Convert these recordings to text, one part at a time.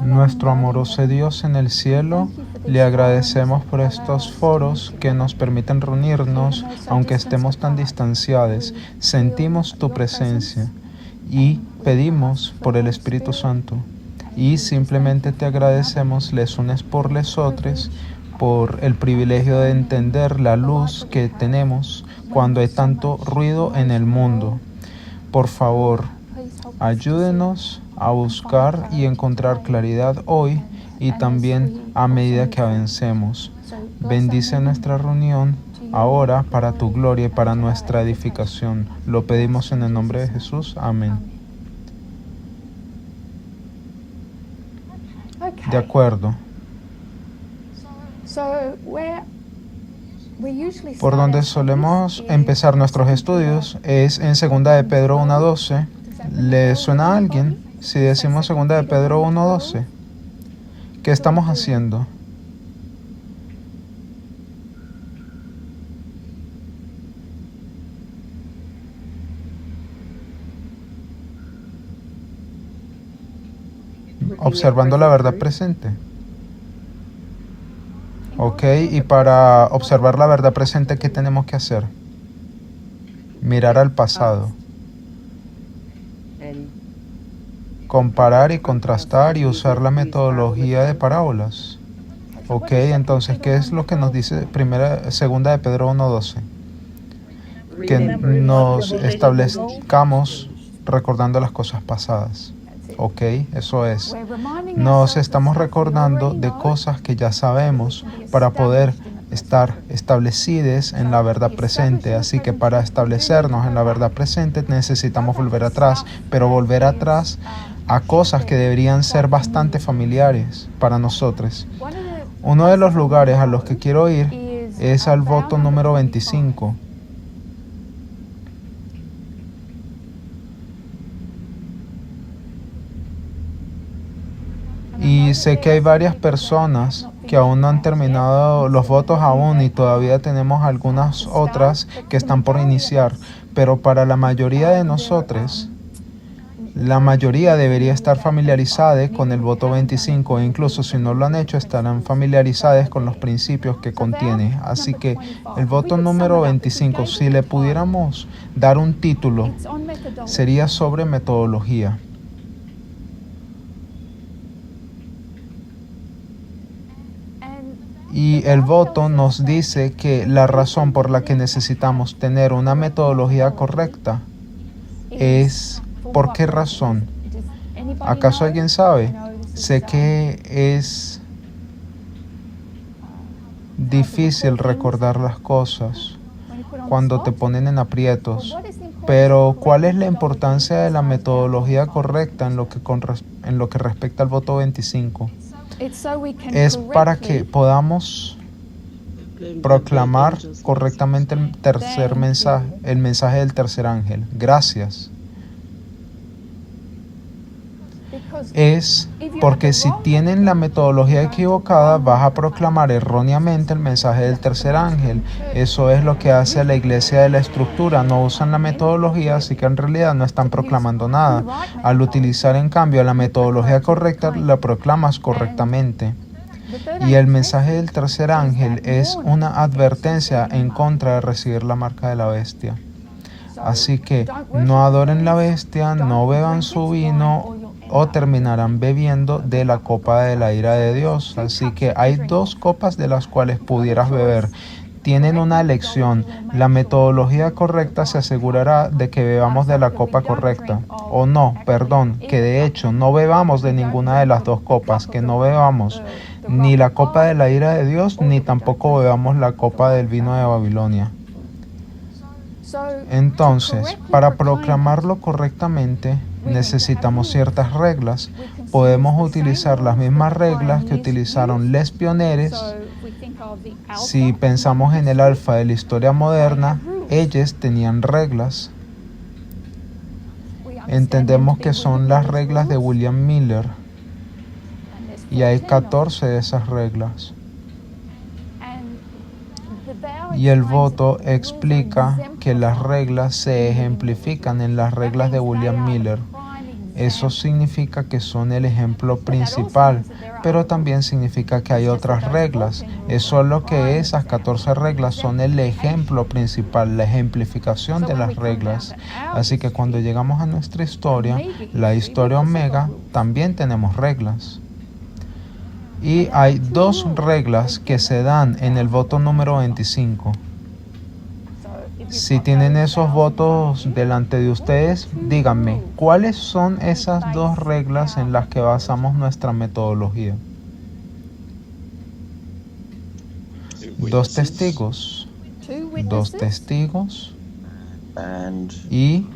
Nuestro amoroso Dios en el cielo, le agradecemos por estos foros que nos permiten reunirnos, aunque estemos tan distanciados. Sentimos tu presencia y pedimos por el Espíritu Santo. Y simplemente te agradecemos les unes por les otros, por el privilegio de entender la luz que tenemos cuando hay tanto ruido en el mundo. Por favor, ayúdenos a buscar y encontrar claridad hoy y también a medida que avancemos. Bendice nuestra reunión ahora para tu gloria y para nuestra edificación. Lo pedimos en el nombre de Jesús. Amén. De acuerdo. Por donde solemos empezar nuestros estudios es en 2 de Pedro 1:12. ¿Le suena a alguien si decimos 2 de Pedro 1:12? ¿Qué estamos haciendo? Observando la verdad presente. Ok, y para observar la verdad presente, ¿qué tenemos que hacer? Mirar al pasado. Comparar y contrastar y usar la metodología de parábolas. Ok, entonces, ¿qué es lo que nos dice 2 de Pedro 1:12? Que nos establezcamos recordando las cosas pasadas. Ok, eso es. Nos estamos recordando de cosas que ya sabemos para poder estar establecidos en la verdad presente. Así que para establecernos en la verdad presente necesitamos volver atrás, pero volver atrás a cosas que deberían ser bastante familiares para nosotros. Uno de los lugares a los que quiero ir es al voto número 25. Y sé que hay varias personas que aún no han terminado los votos aún y todavía tenemos algunas otras que están por iniciar. Pero para la mayoría de nosotros, la mayoría debería estar familiarizada con el voto 25 e incluso si no lo han hecho estarán familiarizadas con los principios que contiene. Así que el voto número 25, si le pudiéramos dar un título, sería sobre metodología. Y el voto nos dice que la razón por la que necesitamos tener una metodología correcta es ¿por qué razón? ¿Acaso alguien sabe? Sé que es difícil recordar las cosas cuando te ponen en aprietos, pero ¿cuál es la importancia de la metodología correcta en lo que respecta al voto 25? Es para que podamos proclamar correctamente el mensaje del tercer ángel. Gracias. Es porque si tienen la metodología equivocada, vas a proclamar erróneamente el mensaje del tercer ángel. Eso es lo que hace a la iglesia de la estructura. No usan la metodología, así que en realidad no están proclamando nada. Al utilizar en cambio la metodología correcta, la proclamas correctamente. Y el mensaje del tercer ángel es una advertencia en contra de recibir la marca de la bestia. Así que no adoren la bestia, no beban su vino o terminarán bebiendo de la copa de la ira de Dios. Así que hay dos copas de las cuales pudieras beber. Tienen una elección. La metodología correcta se asegurará de que bebamos de la copa correcta. O no, perdón, que de hecho no bebamos de ninguna de las dos copas, que no bebamos ni la copa de la ira de Dios, ni tampoco bebamos la copa del vino de Babilonia. Entonces, para proclamarlo correctamente, necesitamos ciertas reglas. Podemos utilizar las mismas reglas que utilizaron les pioneres. Si pensamos en el alfa de la historia moderna, ellos tenían reglas. Entendemos que son las reglas de William Miller. Y hay 14 de esas reglas. Y el voto explica que las reglas se ejemplifican en las reglas de William Miller. Eso significa que son el ejemplo principal, pero también significa que hay otras reglas. Es solo que esas 14 reglas son el ejemplo principal, la ejemplificación de las reglas. Así que cuando llegamos a nuestra historia, la historia omega, también tenemos reglas. Y hay dos reglas que se dan en el voto número 25. Si tienen esos votos delante de ustedes, díganme, ¿cuáles son esas dos reglas en las que basamos nuestra metodología? Dos testigos y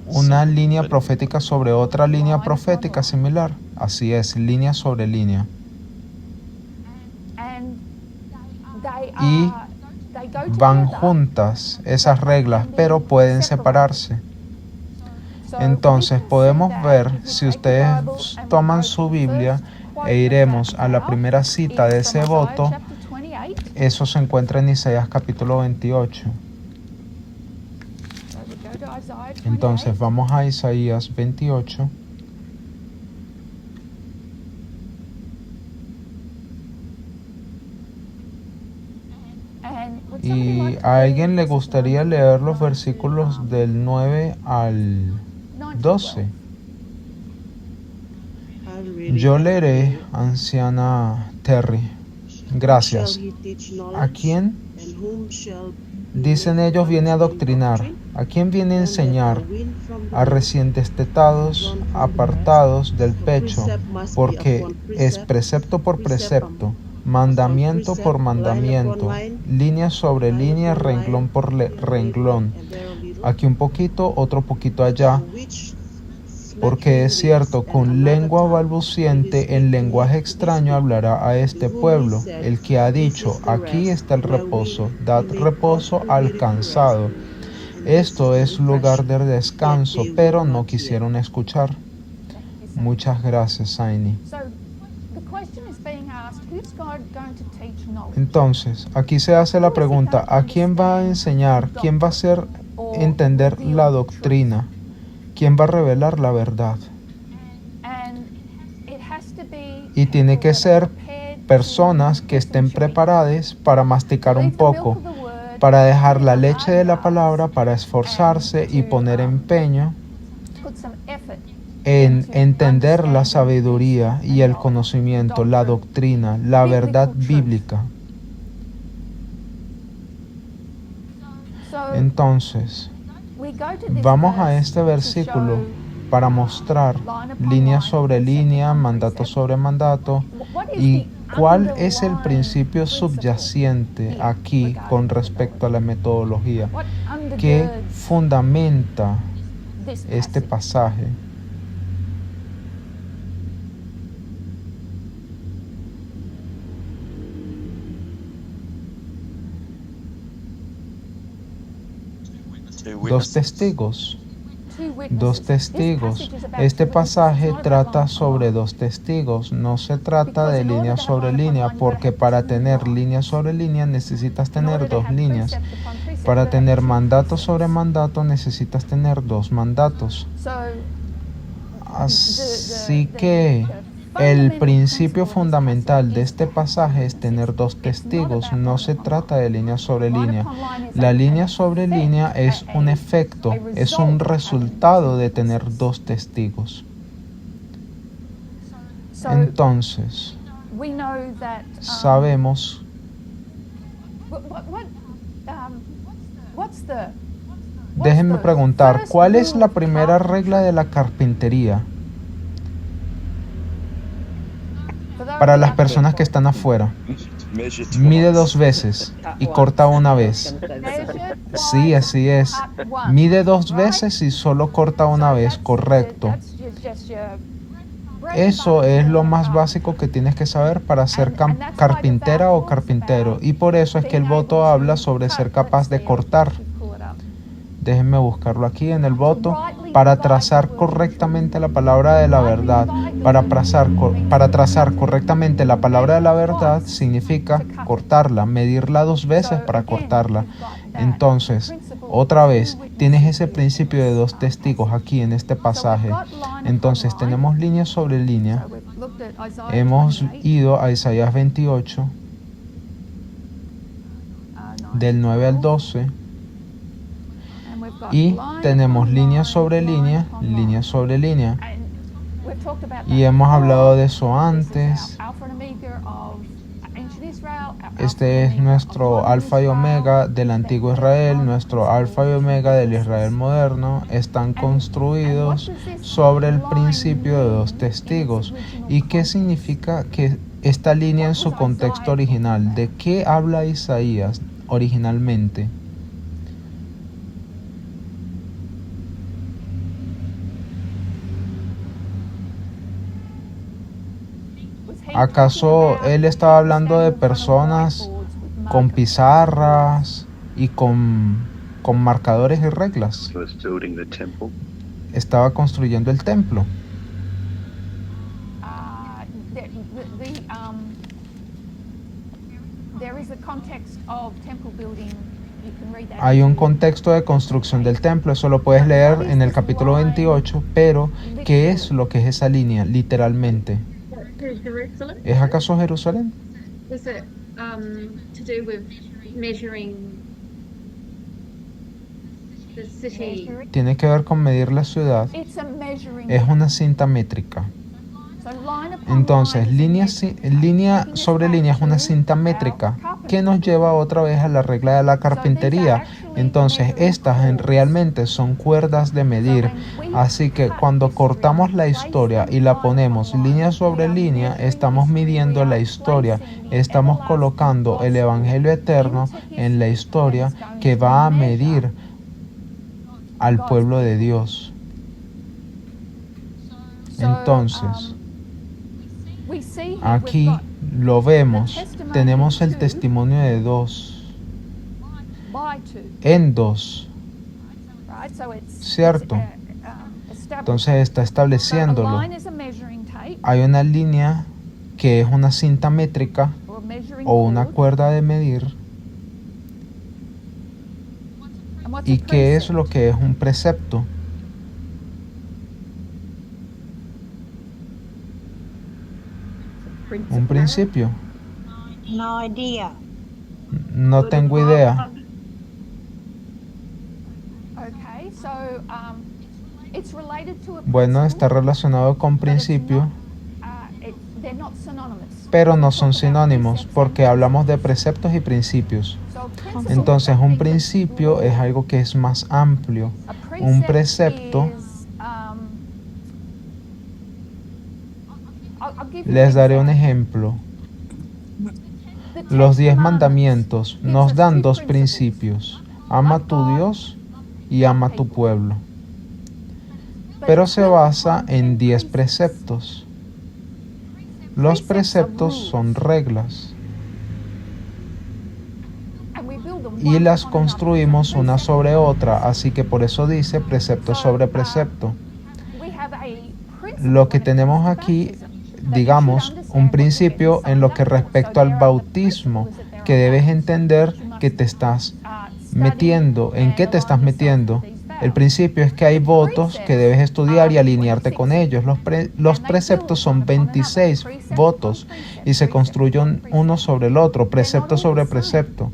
una línea profética sobre otra línea profética similar. Así es, línea sobre línea. Y van juntas esas reglas, pero pueden separarse. Entonces podemos ver, si ustedes toman su Biblia e iremos a la primera cita de ese voto, eso se encuentra en Isaías capítulo 28. Entonces vamos a Isaías 28. ¿Y a alguien le gustaría leer los versículos del 9 al 12? Yo leeré, anciana Terry. Gracias. ¿A quién? Dicen ellos, viene a adoctrinar. ¿A quién viene a enseñar? A recién destetados, apartados del pecho, porque es precepto por precepto, mandamiento por mandamiento, línea sobre línea, renglón por renglón. Aquí un poquito, otro poquito allá. Porque es cierto, con lengua balbuciente, en lenguaje extraño hablará a este pueblo, el que ha dicho, aquí está el reposo, dad reposo al cansado. Esto es lugar de descanso, pero no quisieron escuchar. Muchas gracias, Aini. Entonces, aquí se hace la pregunta, ¿a quién va a enseñar? ¿Quién va a hacer entender la doctrina? ¿Quién va a revelar la verdad? Y tiene que ser personas que estén preparadas para masticar un poco, para dejar la leche de la palabra, para esforzarse y poner empeño en entender la sabiduría y el conocimiento, la doctrina, la verdad bíblica. Entonces, vamos a este versículo para mostrar línea sobre línea, mandato sobre mandato, y cuál es el principio subyacente aquí con respecto a la metodología que fundamenta este pasaje. Dos testigos. Este pasaje trata sobre dos testigos. No se trata de línea sobre línea, porque para tener línea sobre línea necesitas tener dos líneas. Para tener mandato sobre mandato necesitas tener dos mandatos. Así que el principio fundamental de este pasaje es tener dos testigos. No se trata de línea sobre línea. La línea sobre línea es un efecto, es un resultado de tener dos testigos. Entonces, sabemos déjenme preguntar, ¿cuál es la primera regla de la carpintería? Para las personas que están afuera, mide 2 veces y corta una vez. Sí, así es. Mide 2 veces y solo corta una vez, correcto. Eso es lo más básico que tienes que saber para ser carpintera o carpintero. Y por eso es que el voto habla sobre ser capaz de cortar. Déjenme buscarlo aquí en el voto. Para trazar correctamente la palabra de la verdad. Para trazar correctamente la palabra de la verdad significa cortarla, medirla 2 veces para cortarla. Entonces, Otra vez, tienes ese principio de dos testigos aquí en este pasaje. Entonces tenemos línea sobre línea. Hemos ido a Isaías 28, del 9 al 12. Y tenemos línea sobre línea, línea sobre línea. Y hemos hablado de eso antes. Este es nuestro alfa y omega del antiguo Israel, nuestro alfa y omega del Israel moderno. Están construidos sobre el principio de dos testigos. ¿Y qué significa que esta línea en su contexto original? ¿De qué habla Isaías originalmente? ¿Acaso él estaba hablando de personas con pizarras y con marcadores y reglas? Estaba construyendo el templo. Hay un contexto de construcción del templo, eso lo puedes leer en el capítulo 28, pero ¿qué es lo que es esa línea, literalmente? ¿Es acaso Jerusalén? Tiene que ver con medir la ciudad. Es una cinta métrica. Entonces, línea sobre línea es una cinta métrica que nos lleva otra vez a la regla de la carpintería. Entonces, estas realmente son cuerdas de medir. Así que cuando cortamos la historia y la ponemos línea sobre línea, estamos midiendo la historia. Estamos colocando el Evangelio eterno en la historia que va a medir al pueblo de Dios. Entonces, aquí lo vemos, tenemos el testimonio de dos, en dos, ¿cierto? Entonces está estableciéndolo. Hay una línea que es una cinta métrica o una cuerda de medir. ¿Y qué es lo que es un precepto? Un principio. No tengo idea. Bueno, está relacionado con principio, pero no son sinónimos porque hablamos de preceptos y principios. Entonces, un principio es algo que es más amplio. Un precepto, les daré un ejemplo. Los 10 mandamientos nos dan dos principios. Ama a tu Dios y ama a tu pueblo. Pero se basa en 10 preceptos. Los preceptos son reglas. Y las construimos una sobre otra, así que por eso dice precepto sobre precepto. Lo que tenemos aquí, digamos, un principio en lo que respecta al bautismo, que debes entender que te estás metiendo, en qué te estás metiendo. El principio es que hay votos que debes estudiar y alinearte con ellos. Los preceptos son 26 votos y se construyen uno sobre el otro, precepto sobre precepto.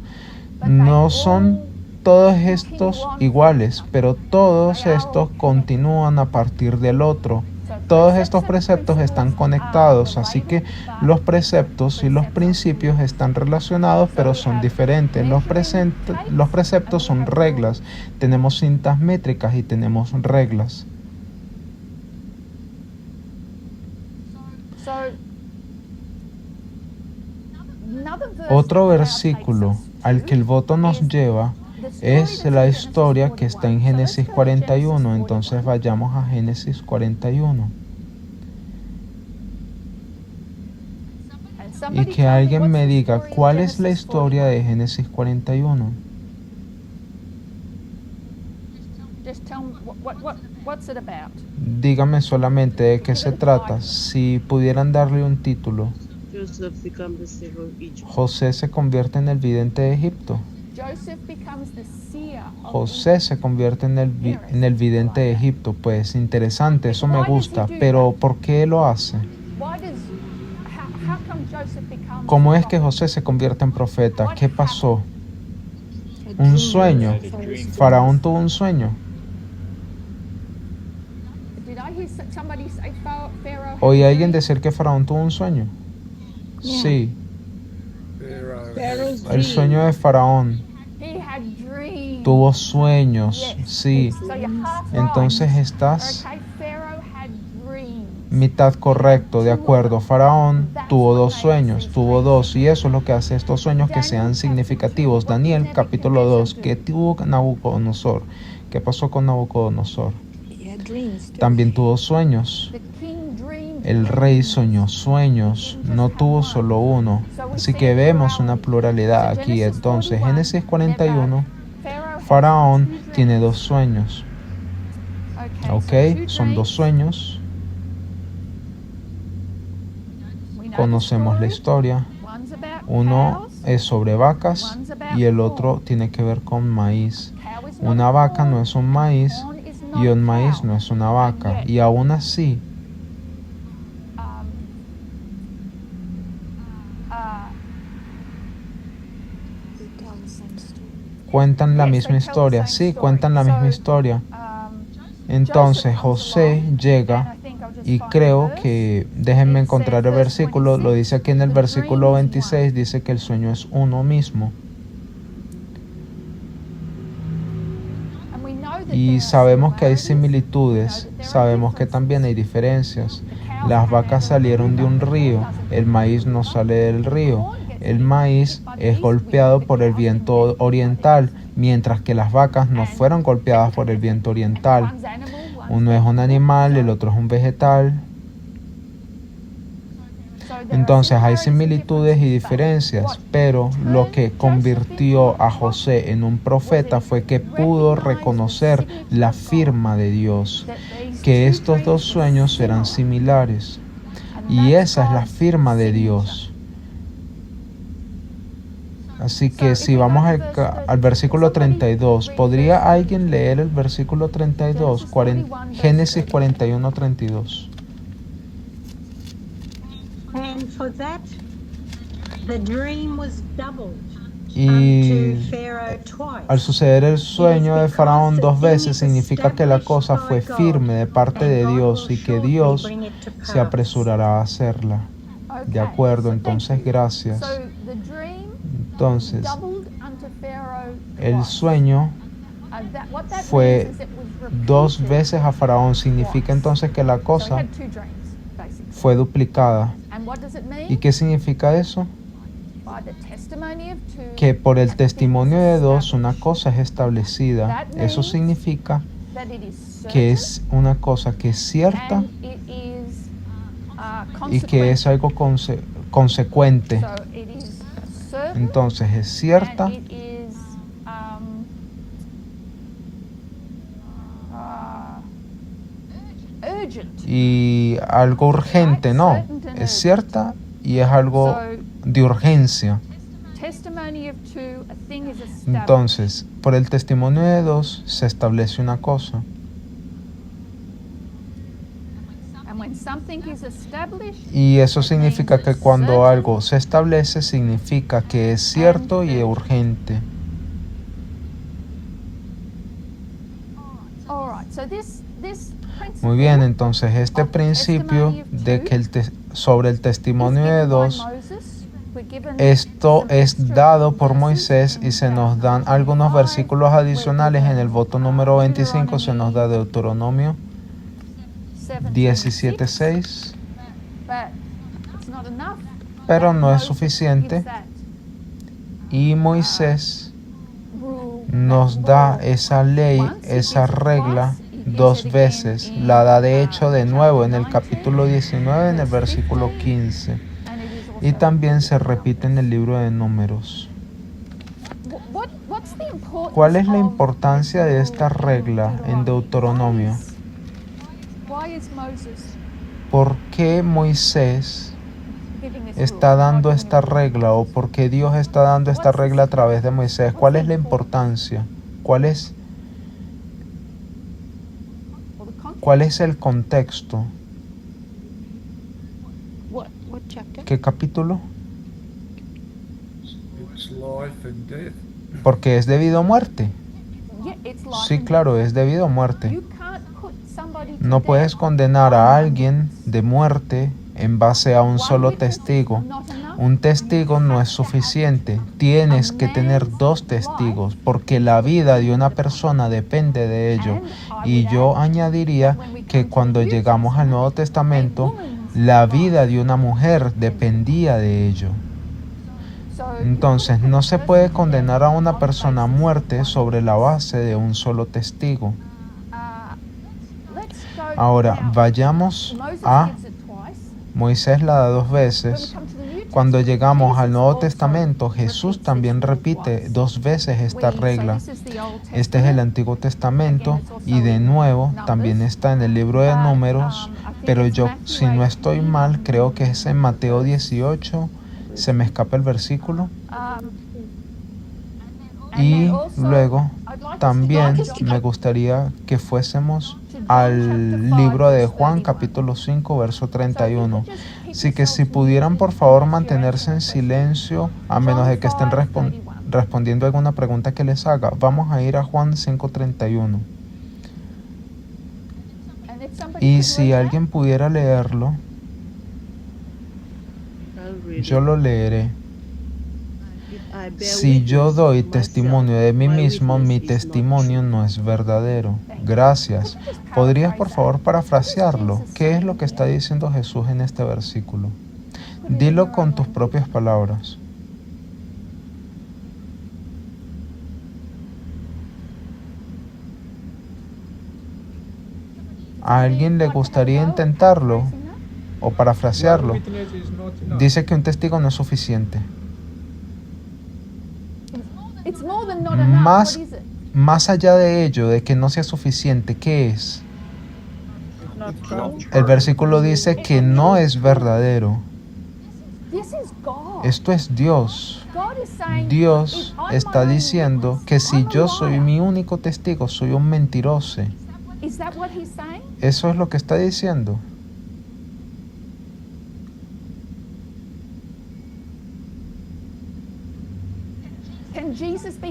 No son todos estos iguales, pero todos estos continúan a partir del otro. Todos estos preceptos están conectados, así que los preceptos y los principios están relacionados, pero son diferentes. Los preceptos son reglas. Tenemos cintas métricas y tenemos reglas. Otro versículo al que el voto nos lleva es la historia que está en Génesis 41. Entonces vayamos a Génesis 41. Y que alguien me diga cuál es la historia de Génesis 41. Dígame solamente de qué se trata. Si pudieran darle un título. José se convierte en el vidente de Egipto. José se convierte en el vidente de Egipto. Pues interesante, eso me gusta, pero ¿por qué lo hace? ¿Cómo es que José se convierte en profeta? ¿Qué pasó? Un sueño. Faraón tuvo un sueño. ¿Oí a alguien decir que Faraón tuvo un sueño? Sí. El sueño de Faraón. Tuvo sueños, sí. Entonces estás mitad correcto, de acuerdo. Faraón tuvo dos sueños, tuvo dos, y eso es lo que hace estos sueños que sean significativos. Daniel capítulo 2, ¿qué tuvo Nabucodonosor? ¿Qué pasó con Nabucodonosor? También tuvo sueños. El rey soñó sueños, no tuvo solo uno. Así que vemos una pluralidad aquí. Entonces, Génesis 41, Faraón tiene dos sueños. Ok, son dos sueños. Conocemos la historia. Uno es sobre vacas y el otro tiene que ver con maíz. Una vaca no es un maíz y un maíz no es una vaca. Y aún así, cuentan la misma historia. Sí, cuentan la misma historia. Entonces José llega y creo que, déjenme encontrar el versículo, lo dice aquí en el versículo 26, dice que el sueño es uno mismo. Y sabemos que hay similitudes, sabemos que también hay diferencias. Las vacas salieron de un río, el maíz no sale del río. El maíz es golpeado por el viento oriental, mientras que las vacas no fueron golpeadas por el viento oriental. Uno es un animal, el otro es un vegetal. Entonces hay similitudes y diferencias, pero lo que convirtió a José en un profeta fue que pudo reconocer la firma de Dios, que estos dos sueños eran similares. Y esa es la firma de Dios. Así que si vamos al versículo 32, ¿podría alguien leer el versículo 32? Génesis 41, 32. Y al suceder el sueño de Faraón dos veces, significa que la cosa fue firme de parte de Dios y que Dios se apresurará a hacerla. De acuerdo, entonces gracias. Entonces, el sueño fue dos veces a Faraón. Significa entonces que la cosa fue duplicada. ¿Y qué significa eso? Que por el testimonio de dos una cosa es establecida. Eso significa que es una cosa que es cierta y que es algo consecuente. Entonces es cierta y algo urgente, no, es cierta y es algo de urgencia. Entonces, por el testimonio de dos se establece una cosa. Y eso significa que cuando algo se establece, significa que es cierto y urgente. Muy bien, entonces este principio de que sobre el testimonio de dos, esto es dado por Moisés y se nos dan algunos versículos adicionales. En el voto número 25 se nos da Deuteronomio 17:6, pero no es suficiente, y Moisés nos da esa ley, esa regla dos veces. La da de hecho de nuevo en el capítulo 19, en el versículo 15, y también se repite en el libro de Números. ¿Cuál es la importancia de esta regla en Deuteronomio? ¿Por qué Moisés está dando esta regla o por qué Dios está dando esta regla a través de Moisés? ¿Cuál es la importancia? ¿Cuál es el contexto? ¿Qué capítulo? Porque es debido a muerte. Sí, claro, es debido a muerte. No puedes condenar a alguien de muerte en base a un solo testigo. Un testigo no es suficiente. Tienes que tener 2 testigos, porque la vida de una persona depende de ello. Y yo añadiría que cuando llegamos al Nuevo Testamento, la vida de una mujer dependía de ello. Entonces, no se puede condenar a una persona a muerte sobre la base de un solo testigo. Ahora, vayamos a Moisés la da 2 veces. Cuando llegamos al Nuevo Testamento, Jesús también repite 2 veces esta regla. Este es el Antiguo Testamento y de nuevo también está en el libro de Números, pero yo, si no estoy mal, creo que es en Mateo 18, se me escapa el versículo. Y luego también me gustaría que fuésemos al libro de Juan, capítulo 5, verso 31. Así que si pudieran por favor mantenerse en silencio, a menos de que estén respondiendo alguna pregunta que les haga. Vamos a ir a Juan 5:31. Y si alguien pudiera leerlo, yo lo leeré. Si yo doy testimonio de mí mismo, mi testimonio no es verdadero. Gracias. ¿Podrías por favor parafrasearlo? ¿Qué es lo que está diciendo Jesús en este versículo? Dilo con tus propias palabras. ¿A alguien le gustaría intentarlo o parafrasearlo? Dice que un testigo no es suficiente. Más allá de ello, de que no sea suficiente, ¿qué es? El versículo dice que no es verdadero. Esto es Dios. Dios está diciendo que si yo soy mi único testigo, soy un mentiroso. Eso es lo que está diciendo.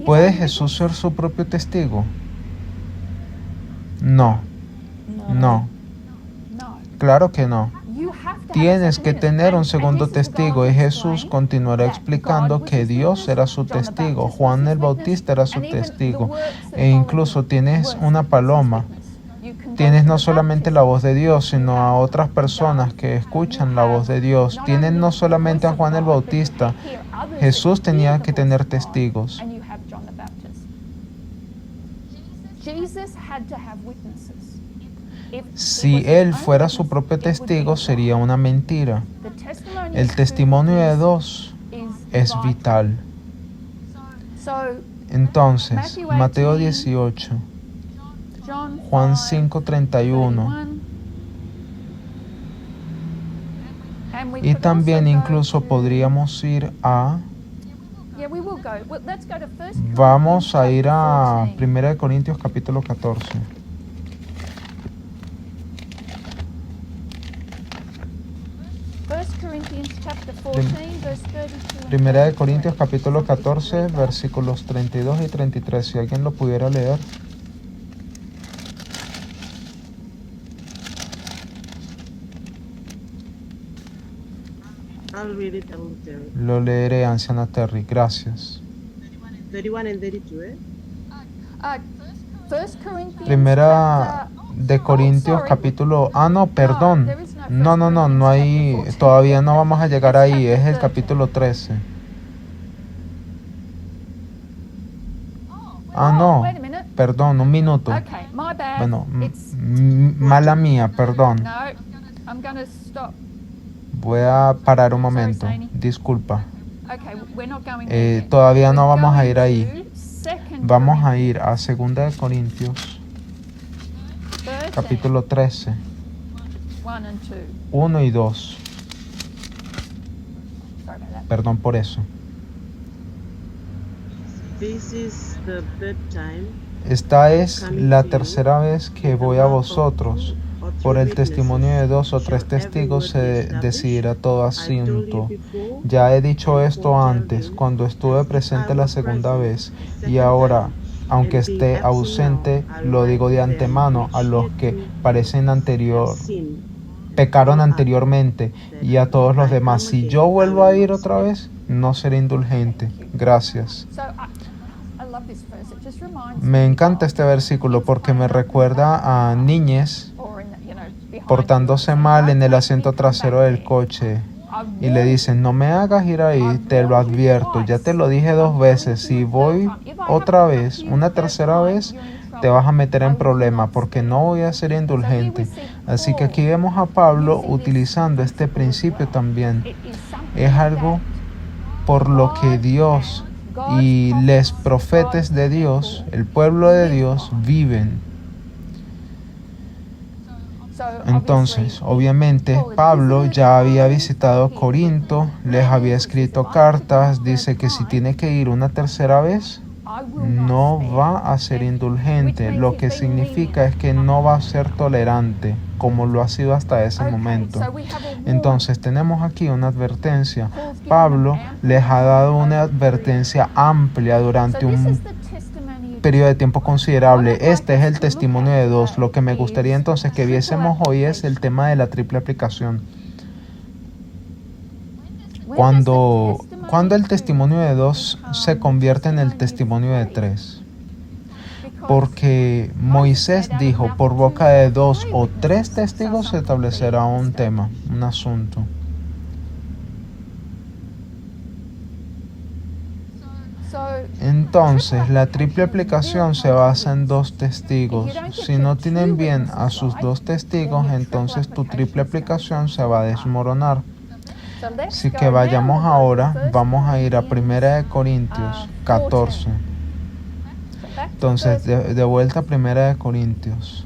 ¿Puede Jesús ser su propio testigo? No. No. Claro que no. Tienes que tener un segundo testigo y Jesús continuará explicando que Dios era su testigo, Juan el Bautista era su testigo, e incluso tienes una paloma. Tienes no solamente la voz de Dios, sino a otras personas que escuchan la voz de Dios. Tienen no solamente a Juan el Bautista. Jesús tenía que tener testigos. Si Él fuera su propio testigo, sería una mentira. El testimonio de 2 es vital. Entonces, Mateo 18, Juan 5:31, y también incluso podríamos ir a... Vamos a ir a 1 Corintios capítulo 14. Primera de Corintios capítulo 14, versículos 32 y 33. Si alguien lo pudiera leer. Lo leeré, anciana Terry. Gracias. 31 and 32, Primera de Corintios capítulo... no, perdón. No hay... Todavía no vamos a llegar ahí. Es el capítulo 13. No. Perdón, un minuto. Bueno, mala mía, perdón. Voy a parar un momento. Disculpa. Todavía no vamos a ir ahí. Vamos a ir a 2 de Corintios capítulo 13, 1 y 2. Perdón por eso. This is the third time Esta es la tercera vez que voy a vosotros. Por el testimonio de 2 o 3 testigos se decidirá todo asunto. Ya he dicho esto antes, cuando estuve presente la segunda vez, y ahora, aunque esté ausente, lo digo de antemano a los que pecaron anteriormente y a todos los demás. Si yo vuelvo a ir otra vez, no seré indulgente. Gracias. Me encanta este versículo porque me recuerda a niñas portándose mal en el asiento trasero del coche y le dicen: no me hagas ir ahí, te lo advierto, ya te lo dije 2 veces, si voy otra vez, una tercera vez, te vas a meter en problema porque no voy a ser indulgente. Así que aquí vemos a Pablo utilizando este principio también. Es algo por lo que Dios y los profetas de Dios, el pueblo de Dios, viven. Entonces, obviamente, Pablo ya había visitado Corinto, les había escrito cartas, dice que si tiene que ir una tercera vez, no va a ser indulgente, lo que significa es que no va a ser tolerante, como lo ha sido hasta ese momento. Entonces, tenemos aquí una advertencia. Pablo les ha dado una advertencia amplia durante un periodo de tiempo considerable. Este es el testimonio de 2. Lo que me gustaría entonces que viésemos hoy es el tema de la triple aplicación. Cuando el testimonio de 2 se convierte en el testimonio de 3. Porque Moisés dijo: por boca de 2 o 3 testigos se establecerá un tema, un asunto. Entonces, la triple aplicación se basa en 2 testigos. Si no tienen bien a sus 2 testigos, entonces tu triple aplicación se va a desmoronar. Así que vayamos ahora, vamos a ir a 1 Corintios 14. Entonces, de vuelta a 1 Corintios.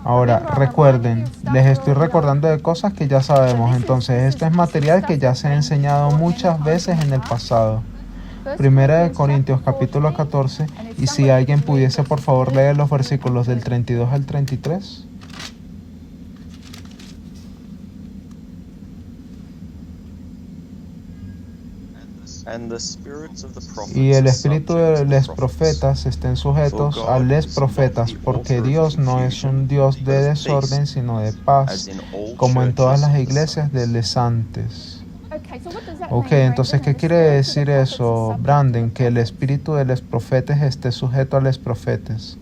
Ahora, recuerden, les estoy recordando de cosas que ya sabemos. Entonces, esto es material que ya se ha enseñado muchas veces en el pasado. 1 Corintios capítulo 14. Y si alguien pudiese, por favor, leer los versículos del 32 al 33. Y el espíritu de los profetas estén sujetos a los profetas, porque Dios no es un Dios de desorden, sino de paz, como en todas las iglesias de los santos. Ok, entonces, ¿qué quiere decir eso, Brandon? Que el espíritu de los profetas esté sujeto a los profetas.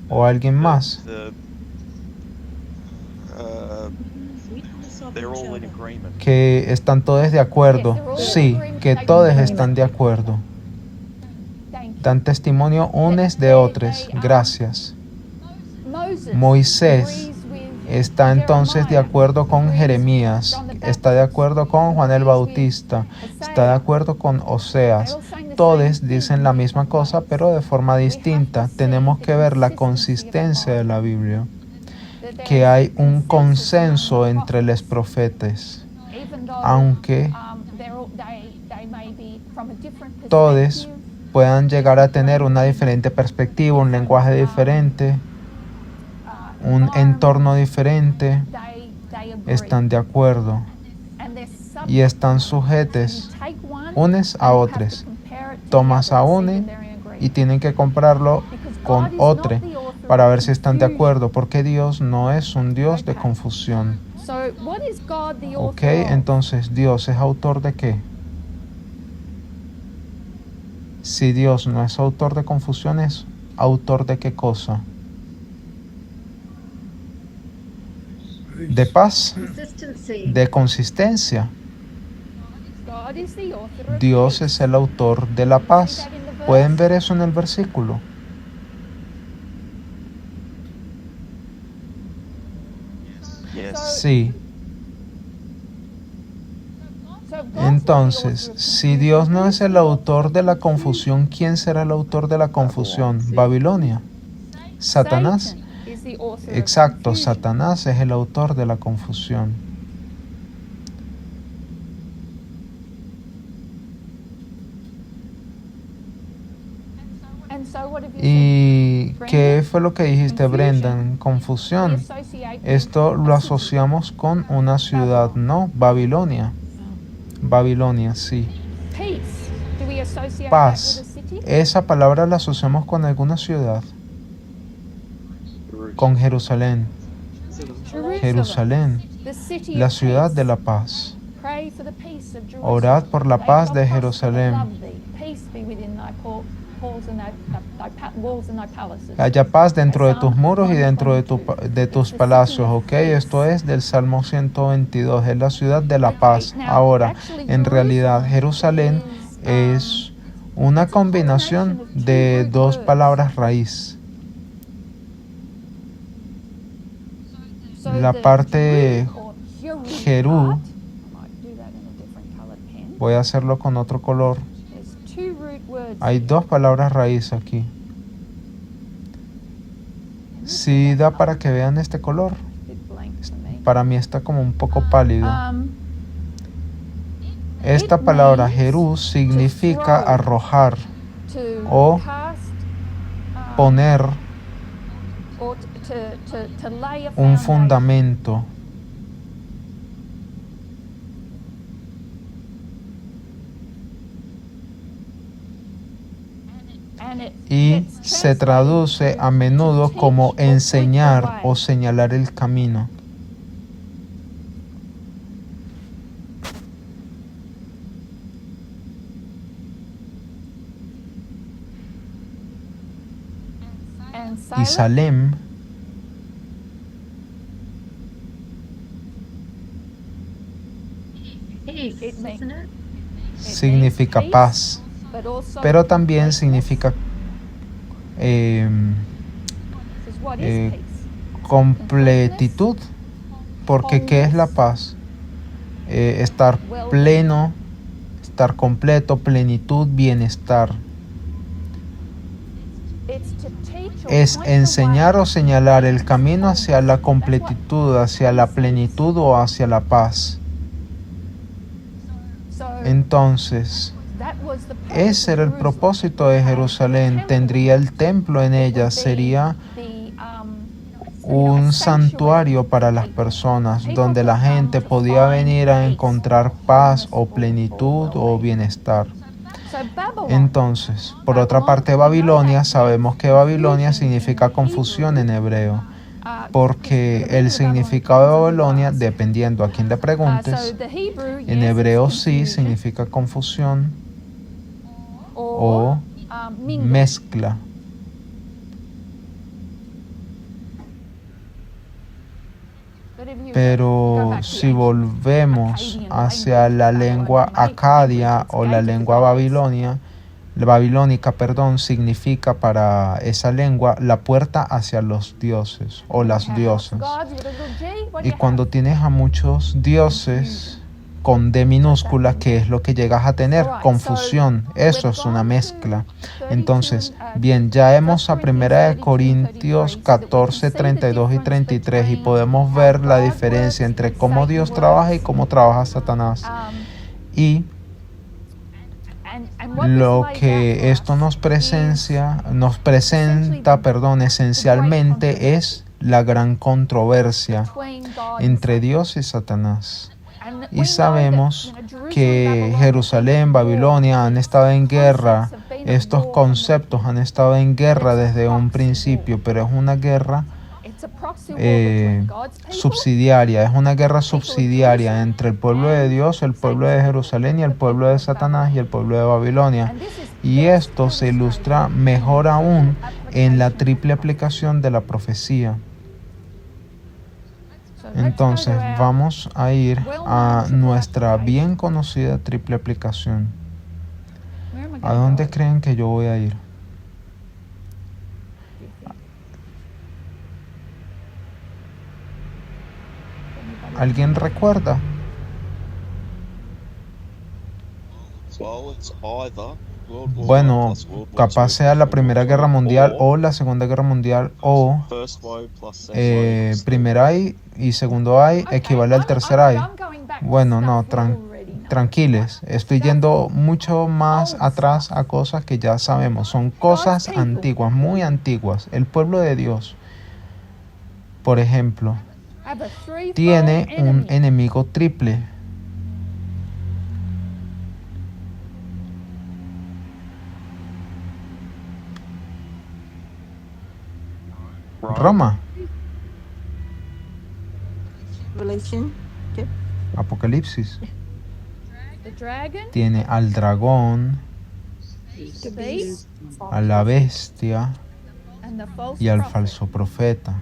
¿O alguien más? Que están todos de acuerdo. Sí, que todos están de acuerdo. Dan testimonio unos de otros. Gracias. Moisés está entonces de acuerdo con Jeremías, está de acuerdo con Juan el Bautista, está de acuerdo con Oseas. Todos dicen la misma cosa, pero de forma distinta. Tenemos que ver la consistencia de la Biblia, que hay un consenso entre los profetas, aunque todos puedan llegar a tener una diferente perspectiva, un lenguaje diferente, un entorno diferente. Están de acuerdo y están sujetos unos a otros. Tomas a uno y tienen que comprarlo con otro para ver si están de acuerdo, porque Dios no es un Dios de confusión. Ok, entonces, ¿Dios es autor de qué? Si Dios no es autor de confusión, ¿es autor de qué cosa? De paz, de consistencia. Dios es el autor de la paz. ¿Pueden ver eso en el versículo? Sí. Entonces, si Dios no es el autor de la confusión, ¿quién será el autor de la confusión? Babilonia. Satanás. Exacto, Satanás es el autor de la confusión. ¿Y qué fue lo que dijiste, Brendan? Confusión. Esto lo asociamos con una ciudad, ¿no? Babilonia. Babilonia, sí. Paz. Esa palabra la asociamos con alguna ciudad. Con Jerusalén. Jerusalén, la ciudad de la paz. Orad por la paz de Jerusalén. Haya paz dentro de tus muros y dentro de tus palacios, ¿ok? Esto es del Salmo 122, es la ciudad de la paz. Ahora, en realidad, Jerusalén es una combinación de dos palabras raíz. La parte Jerú, voy a hacerlo con otro color. Hay dos palabras raíz aquí. Sí da para que vean este color. Para mí está como un poco pálido. Esta palabra Jerú significa arrojar o poner un fundamento. Y se traduce a menudo como enseñar o señalar el camino. Y Salem significa paz, pero también significa completitud, porque ¿qué es la paz? Estar pleno, estar completo, plenitud, bienestar. Es enseñar o señalar el camino hacia la completitud, hacia la plenitud o hacia la paz. Entonces, ese era el propósito de Jerusalén. Tendría el templo en ella, sería un santuario para las personas, donde la gente podía venir a encontrar paz o plenitud o bienestar. Entonces, por otra parte, Babilonia, sabemos que Babilonia significa confusión en hebreo, porque el significado de Babilonia, dependiendo a quién le preguntes, en hebreo sí significa confusión o mezcla. Pero si volvemos hacia la lengua acadia o la lengua babilónica, significa para esa lengua la puerta hacia los dioses o las diosas. Y cuando tienes a muchos dioses con D minúscula, ¿qué es lo que llegas a tener? Confusión. Eso es una mezcla. Entonces, bien, ya hemos a 1 Corintios 14, 32 y 33 y podemos ver la diferencia entre cómo Dios trabaja y cómo trabaja Satanás. Y lo que esto nos presenta, esencialmente es la gran controversia entre Dios y Satanás. Y sabemos que Jerusalén, Babilonia han estado en guerra. Estos conceptos han estado en guerra desde un principio, pero es una guerra subsidiaria. Es una guerra subsidiaria entre el pueblo de Dios, el pueblo de Jerusalén y el pueblo de Satanás y el pueblo de Babilonia. Y esto se ilustra mejor aún en la triple aplicación de la profecía. Entonces vamos a ir a nuestra bien conocida triple aplicación. ¿A dónde creen que yo voy a ir? ¿Alguien recuerda? Bueno, capaz sea la Primera Guerra Mundial o la Segunda Guerra Mundial o primer Eye y segundo Eye equivale al tercer Eye. Bueno, no, tranquiles. Estoy yendo mucho más atrás a cosas que ya sabemos. Son cosas antiguas, muy antiguas. El pueblo de Dios, por ejemplo, tiene un enemigo triple. Roma, Apocalipsis, tiene al dragón, a la bestia y al falso profeta.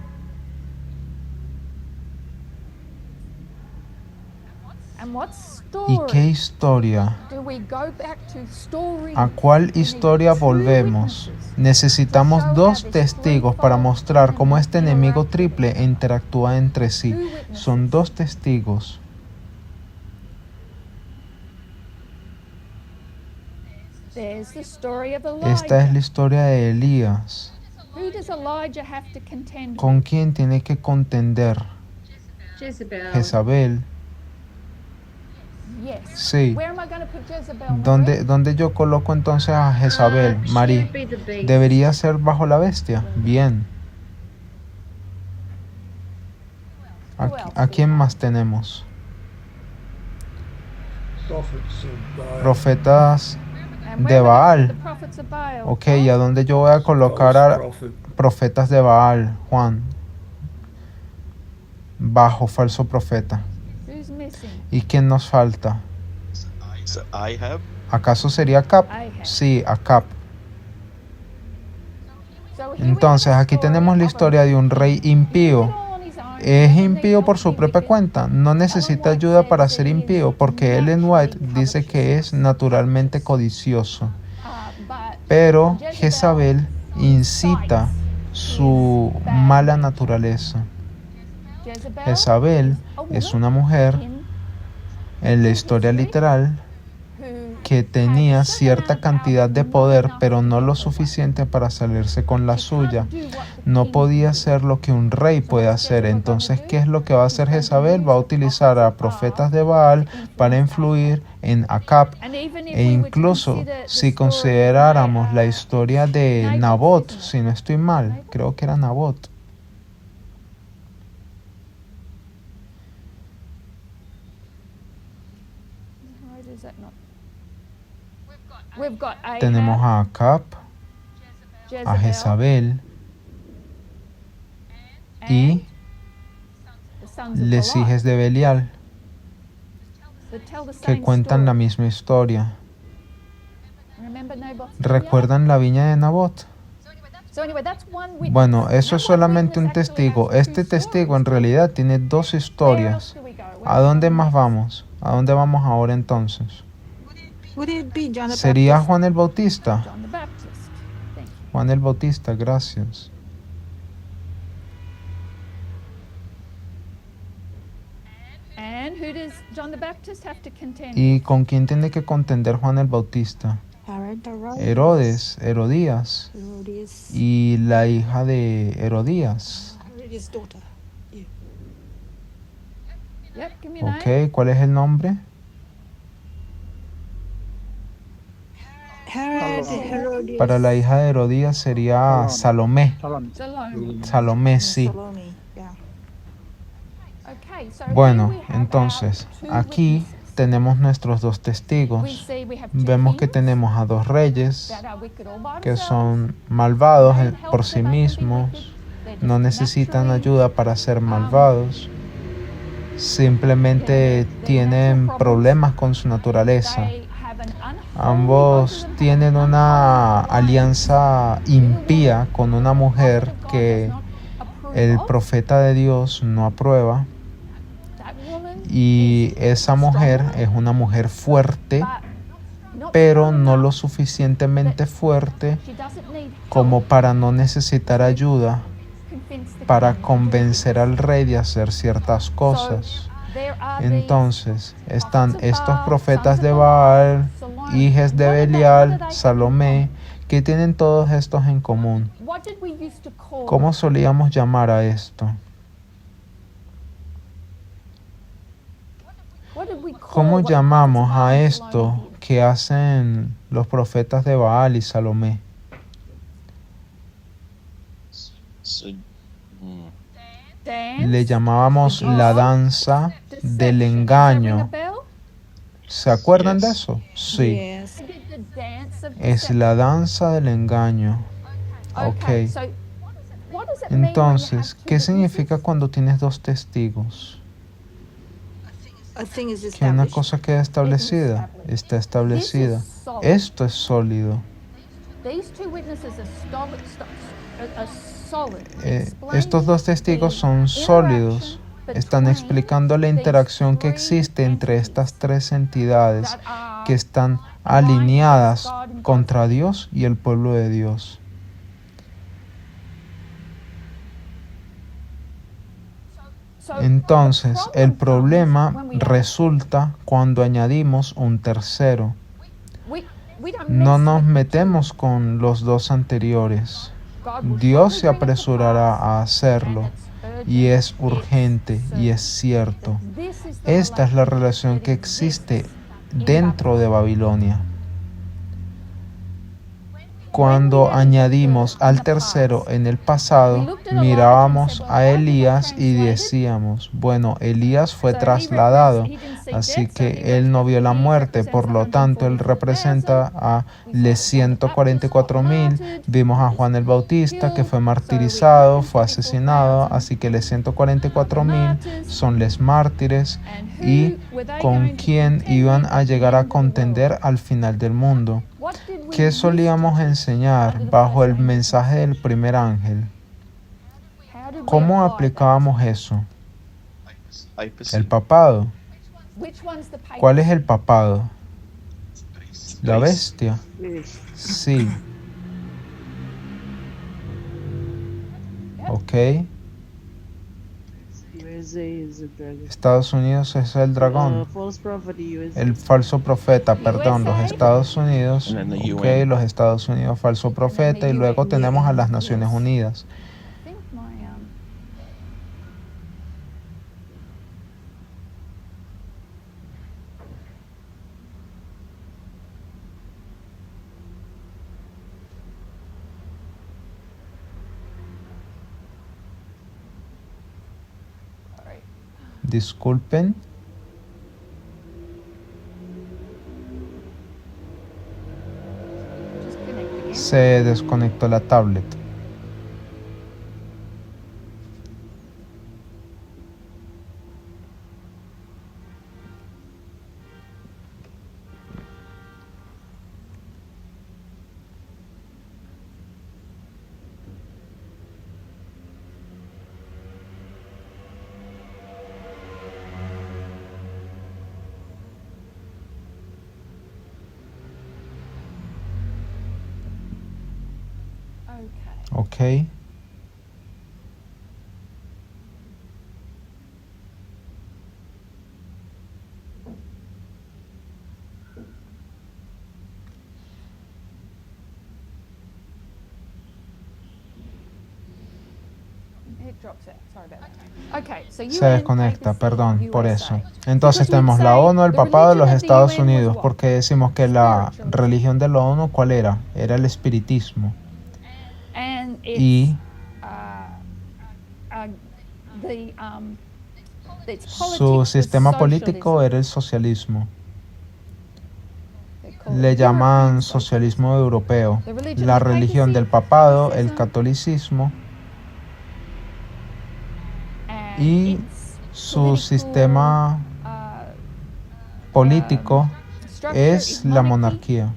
¿Y qué historia? ¿A cuál historia volvemos? Necesitamos dos testigos para mostrar cómo este enemigo triple interactúa entre sí. Son dos testigos. Esta es la historia de Elías. ¿Con quién tiene que contender? Jezabel. Sí. ¿Dónde yo coloco entonces a Jezabel, Marí? ¿Debería ser bajo la bestia? Bien. ¿A quién más tenemos? Profetas de Baal. Ok, ¿y a dónde yo voy a colocar a profetas de Baal, Juan? Bajo falso profeta. ¿Y quién nos falta? ¿Acaso sería Acab? Sí, Acab. Entonces, aquí tenemos la historia de un rey impío. Es impío por su propia cuenta. No necesita ayuda para ser impío, porque Ellen White dice que es naturalmente codicioso. Pero Jezabel incita su mala naturaleza. Jezabel es una mujer en la historia literal que tenía cierta cantidad de poder, pero no lo suficiente para salirse con la suya. No podía hacer lo que un rey puede hacer. Entonces, ¿qué es lo que va a hacer Jezabel? Va a utilizar a profetas de Baal para influir en Acab. E incluso, si consideráramos la historia de Nabot, si no estoy mal, creo que era Nabot. Tenemos a Acab, a Jezabel y los hijos de Belial, que cuentan la misma historia. ¿Recuerdan la viña de Nabot? Bueno, eso es solamente un testigo. Este testigo en realidad tiene dos historias. ¿A dónde más vamos? ¿A dónde vamos ahora entonces? ¿Sería Juan el Bautista? Juan el Bautista, gracias. ¿Y con quién tiene que contender Juan el Bautista? Herodes, Herodías y la hija de Herodías. Ok, ¿cuál es el nombre? Para la hija de Herodías sería Salomé. Salomé, sí. Bueno, entonces, aquí tenemos nuestros dos testigos. Vemos que tenemos a dos reyes que son malvados por sí mismos. No necesitan ayuda para ser malvados. Simplemente tienen problemas con su naturaleza. Ambos tienen una alianza impía con una mujer que el profeta de Dios no aprueba. Y esa mujer es una mujer fuerte, pero no lo suficientemente fuerte como para no necesitar ayuda para convencer al rey de hacer ciertas cosas. Entonces, están estos profetas de Baal, hijas de Belial, Salomé. ¿Qué tienen todos estos en común? ¿Cómo solíamos llamar a esto? ¿Cómo llamamos a esto que hacen los profetas de Baal y Salomé? Le llamábamos la danza del engaño. ¿Se acuerdan de eso? Sí. Es la danza del engaño. Ok. Entonces, ¿qué significa cuando tienes dos testigos? Que una cosa queda establecida. Está establecida. Esto es sólido. Estos dos testigos son sólidos. Están explicando la interacción que existe entre estas tres entidades que están alineadas contra Dios y el pueblo de Dios. Entonces, el problema resulta cuando añadimos un tercero. No nos metemos con los dos anteriores. Dios se apresurará a hacerlo, y es urgente y es cierto. Esta es la relación que existe dentro de Babilonia. Cuando añadimos al tercero en el pasado, mirábamos a Elías y decíamos, bueno, Elías fue trasladado, así que él no vio la muerte, por lo tanto él representa a los 144,000. Vimos a Juan el Bautista que fue martirizado, fue asesinado, así que los 144,000 son los mártires y con quien iban a llegar a contender al final del mundo. ¿Qué solíamos enseñar bajo el mensaje del primer ángel? ¿Cómo aplicábamos eso? El papado. ¿Cuál es el papado? La bestia. Sí. Ok. Estados Unidos es el dragón. El falso profeta, perdón, los Estados Unidos. Ok, los Estados Unidos, falso profeta. Y luego tenemos a las Naciones Unidas. Disculpen. Se desconectó la tablet. Ok. Se desconecta, perdón, por eso. Entonces tenemos la ONU, el papado de los Estados Unidos, porque decimos que la religión de la ONU, ¿cuál era? Era el espiritismo. Y su sistema político era el socialismo. Le llaman socialismo europeo. La religión del papado, el catolicismo. Y su sistema político es la monarquía.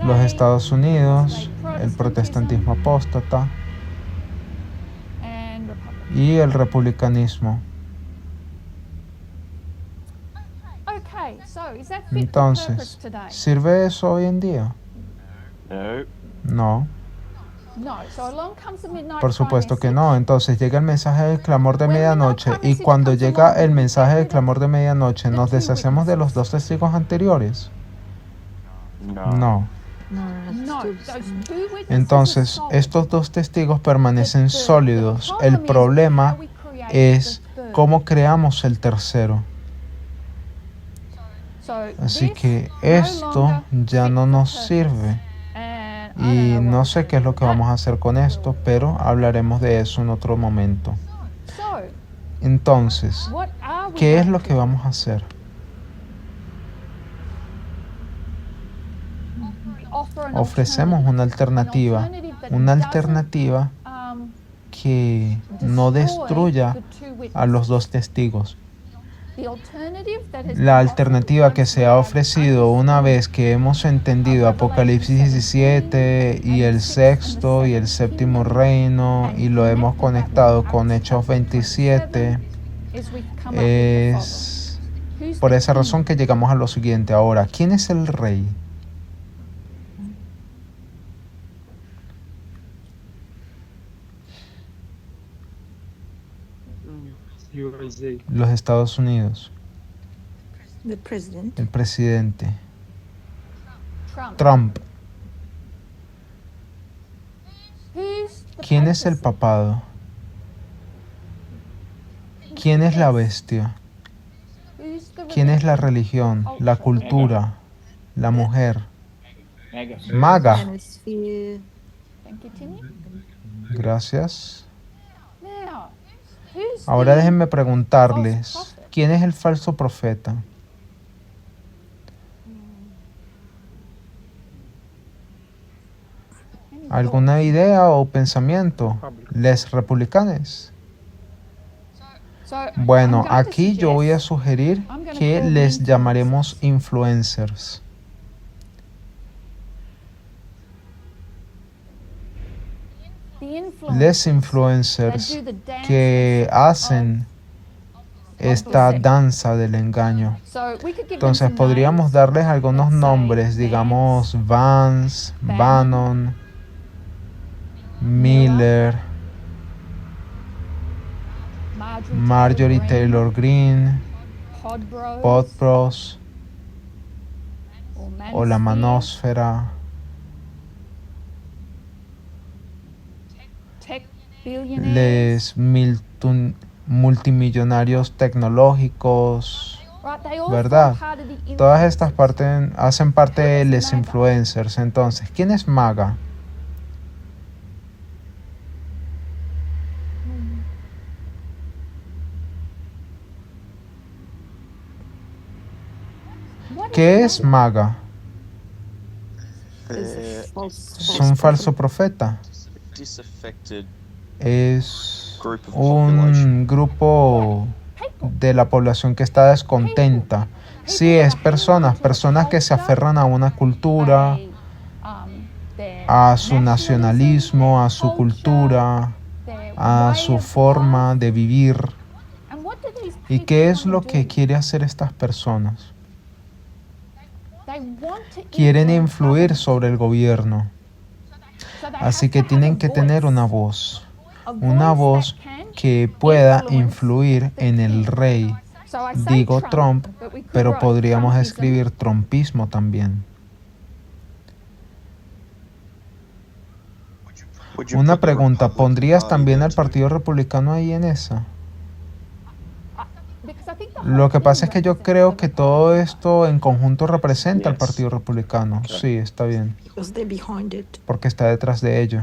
Los Estados Unidos, el protestantismo apóstata y el republicanismo. Entonces, ¿sirve eso hoy en día? No. Por supuesto que no. Entonces llega el mensaje del clamor de medianoche y cuando llega el mensaje del clamor de medianoche, ¿nos deshacemos de los dos testigos anteriores? No. Entonces, estos dos testigos permanecen sólidos. El problema es cómo creamos el tercero. Así que esto ya no nos sirve. Y no sé qué es lo que vamos a hacer con esto, pero hablaremos de eso en otro momento. Entonces, ¿qué es lo que vamos a hacer? Ofrecemos una alternativa que no destruya a los dos testigos. La alternativa que se ha ofrecido una vez que hemos entendido Apocalipsis 17 y el sexto y el séptimo reino y lo hemos conectado con Hechos 27, es por esa razón que llegamos a lo siguiente. Ahora, ¿quién es el rey? Los Estados Unidos. El presidente. Trump. ¿Quién es el papado? ¿Quién es la bestia? ¿Quién es la religión, la cultura, la mujer? Maga. Gracias. Ahora déjenme preguntarles, ¿quién es el falso profeta? ¿Alguna idea o pensamiento? ¿Les republicanos? Bueno, aquí yo voy a sugerir que les llamaremos influencers. Les influencers que hacen esta danza del engaño. Entonces podríamos darles algunos nombres, digamos Vance, Bannon, Miller, Marjorie Taylor Greene, Podbros o la Manósfera, les multimillonarios tecnológicos, ¿verdad? Todas estas partes hacen parte de los influencers. Entonces, ¿quién es MAGA? ¿Qué es MAGA? Es un falso profeta. Es un grupo de la población que está descontenta. Sí, es personas que se aferran a una cultura, a su nacionalismo, a su cultura, a su forma de vivir. ¿Y qué es lo que quiere hacer estas personas? Quieren influir sobre el gobierno. Así que tienen que tener una voz que pueda influir en el rey. Digo Trump, pero podríamos escribir trumpismo también. Una pregunta, ¿pondrías también al Partido Republicano ahí en esa? Lo que pasa es que yo creo que todo esto en conjunto representa al Partido Republicano. Sí, está bien. Porque está detrás de ello.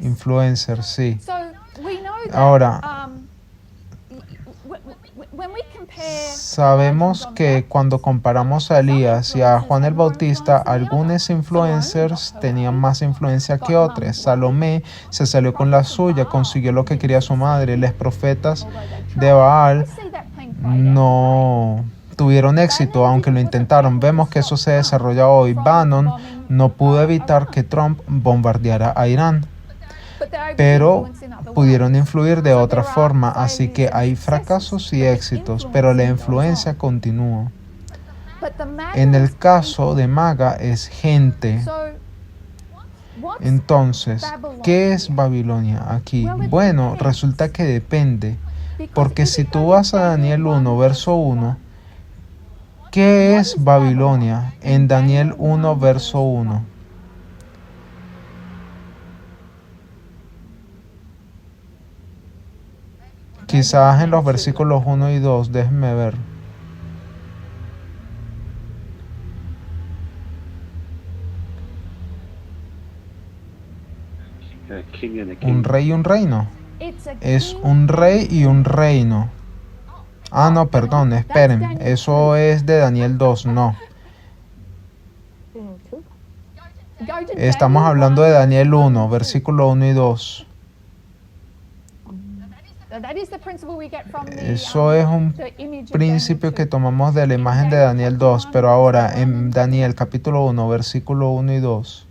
Influencer, sí. Ahora, sabemos que cuando comparamos a Elías y a Juan el Bautista, algunos influencers tenían más influencia que otros. Salomé se salió con la suya, consiguió lo que quería su madre. Los profetas de Baal no tuvieron éxito, aunque lo intentaron. Vemos que eso se desarrolla hoy. Bannon no pudo evitar que Trump bombardeara a Irán, pero pudieron influir de otra forma, así que hay fracasos y éxitos, pero la influencia continúa. En el caso de Maga es gente. Entonces, ¿qué es Babilonia aquí? Bueno, resulta que depende. Porque si tú vas a Daniel 1, verso 1, ¿qué es Babilonia en Daniel 1, verso 1? Quizás en los versículos 1 y 2, déjenme ver. Un rey y un reino. Es un rey y un reino. Ah, no, perdón, esperen. Eso es de Daniel 2, no. Estamos hablando de Daniel 1, versículo 1 y 2. Eso es un principio que tomamos de la imagen de Daniel 2, pero ahora en Daniel capítulo 1, versículo 1 y 2,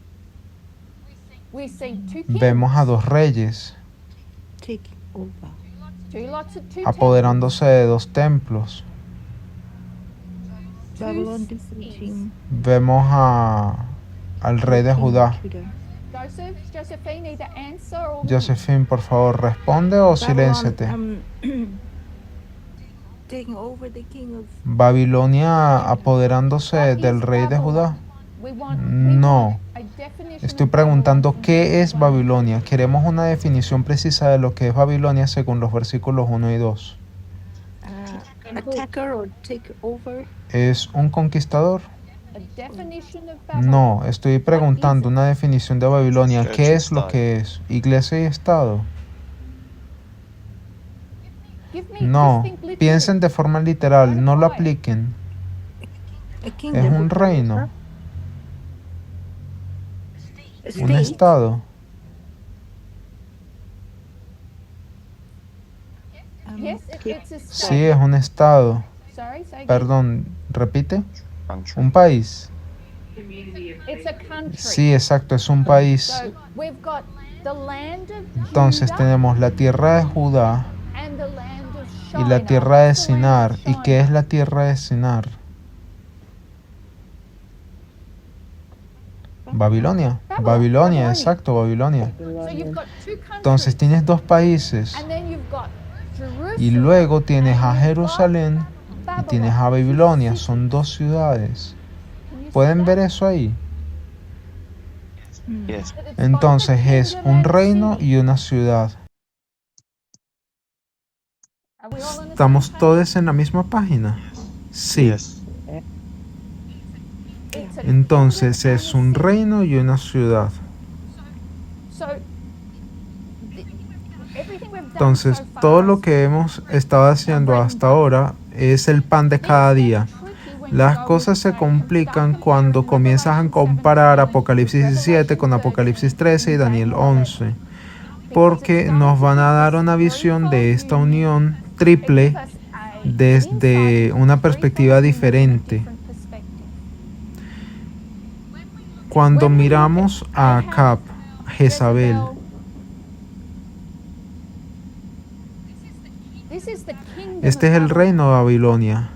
vemos a dos reyes apoderándose de dos templos. Vemos al rey de Judá. Josephine, por favor, responde o silénciate. Babilonia apoderándose del rey de Judá. No. Estoy preguntando qué es Babilonia. Queremos una definición precisa de lo que es Babilonia según los versículos 1 y 2. ¿Es un conquistador? No, estoy preguntando una definición de Babilonia. ¿Qué es lo que es? ¿Iglesia y Estado? No, piensen de forma literal, no lo apliquen. Es un reino. Un estado. Sí, es un estado. Perdón, repite. Un país. Sí, exacto, es un país. Entonces tenemos la tierra de Judá y la tierra de Sinar. ¿Y qué es la tierra de Sinar? Babilonia. Babilonia, exacto, Babilonia. Entonces tienes dos países. Y luego tienes a Jerusalén y tienes a Babilonia. Son dos ciudades. ¿Pueden ver eso ahí? Entonces es un reino y una ciudad. ¿Estamos todos en la misma página? Sí. Entonces es un reino y una ciudad. Entonces todo lo que hemos estado haciendo hasta ahora es el pan de cada día. Las cosas se complican cuando comienzas a comparar Apocalipsis 17 con Apocalipsis 13 y Daniel 11, porque nos van a dar una visión de esta unión triple desde una perspectiva diferente. Cuando miramos a Acab, Jezabel, este es el reino de Babilonia.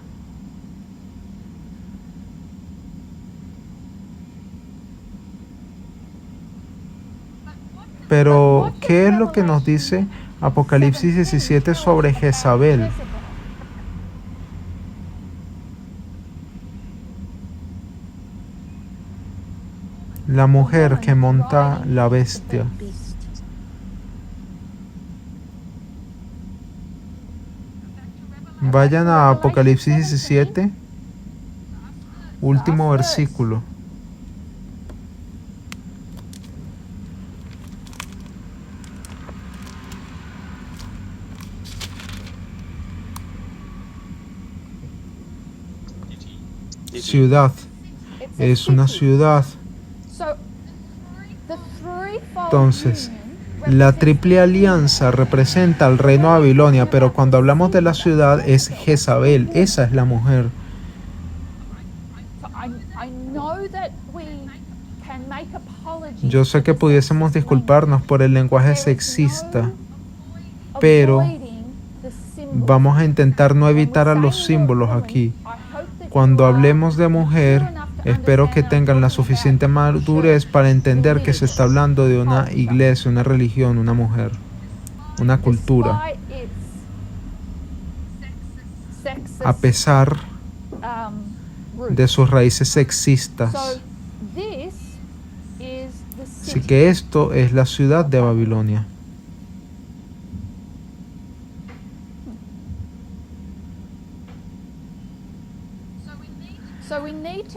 Pero, ¿qué es lo que nos dice Apocalipsis 17 sobre Jezabel? La mujer que monta la bestia. Vayan a Apocalipsis 17, último versículo. Ciudad. Es una ciudad. Entonces, la triple alianza representa al reino de Babilonia, pero cuando hablamos de la ciudad es Jezabel, esa es la mujer. Yo sé que pudiésemos disculparnos por el lenguaje sexista, pero vamos a intentar no evitar a los símbolos aquí. Cuando hablemos de mujer, espero que tengan la suficiente madurez para entender que se está hablando de una iglesia, una religión, una mujer, una cultura. A pesar de sus raíces sexistas. Así que esto es la ciudad de Babilonia.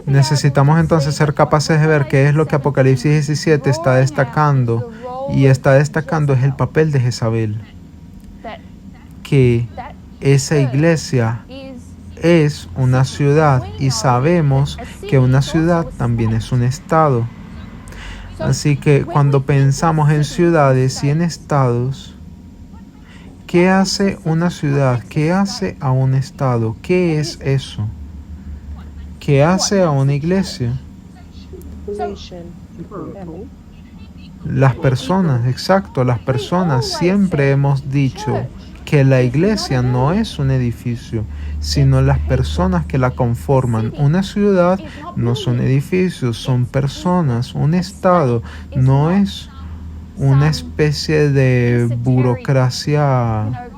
Necesitamos entonces ser capaces de ver qué es lo que Apocalipsis 17 está destacando. Y está destacando es el papel de Jezabel. Que esa iglesia es una ciudad y sabemos que una ciudad también es un estado. Así que cuando pensamos en ciudades y en estados, ¿qué hace una ciudad? ¿Qué hace a un estado? ¿Qué es eso? ¿Qué hace a una iglesia? Las personas, exacto, las personas. Siempre hemos dicho que la iglesia no es un edificio, sino las personas que la conforman. Una ciudad no son edificios, son personas. Un estado no es una especie de burocracia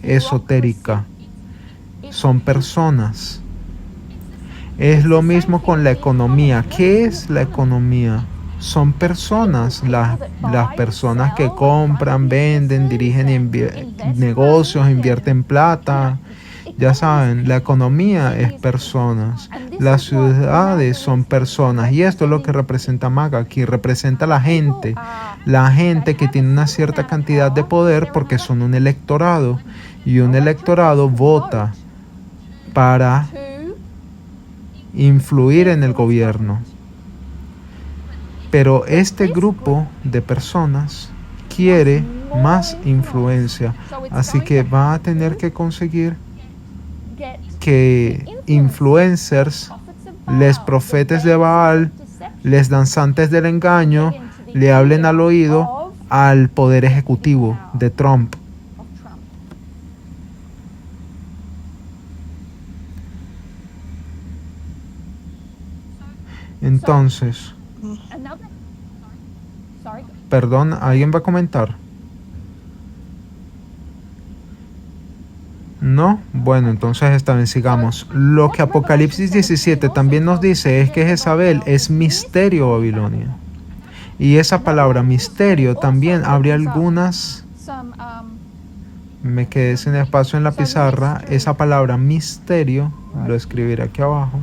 esotérica, son personas. Es lo mismo con la economía. ¿Qué es la economía? Son personas, las personas que compran, venden, dirigen negocios, invierten plata. Ya saben, la economía es personas. Las ciudades son personas. Y esto es lo que representa MAGA aquí. Representa la gente que tiene una cierta cantidad de poder porque son un electorado. Y un electorado vota para influir en el gobierno. Pero este grupo de personas quiere más influencia, así que va a tener que conseguir que influencers, les profetas de Baal, les danzantes del engaño, le hablen al oído al poder ejecutivo de Trump. Entonces, perdón, ¿alguien va a comentar? ¿No? Bueno, entonces esta vez sigamos. Lo que Apocalipsis 17 también nos dice es que Jezabel es misterio Babilonia. Y esa palabra misterio también abre algunas... Me quedé sin espacio en la pizarra. Esa palabra misterio, lo escribiré aquí abajo.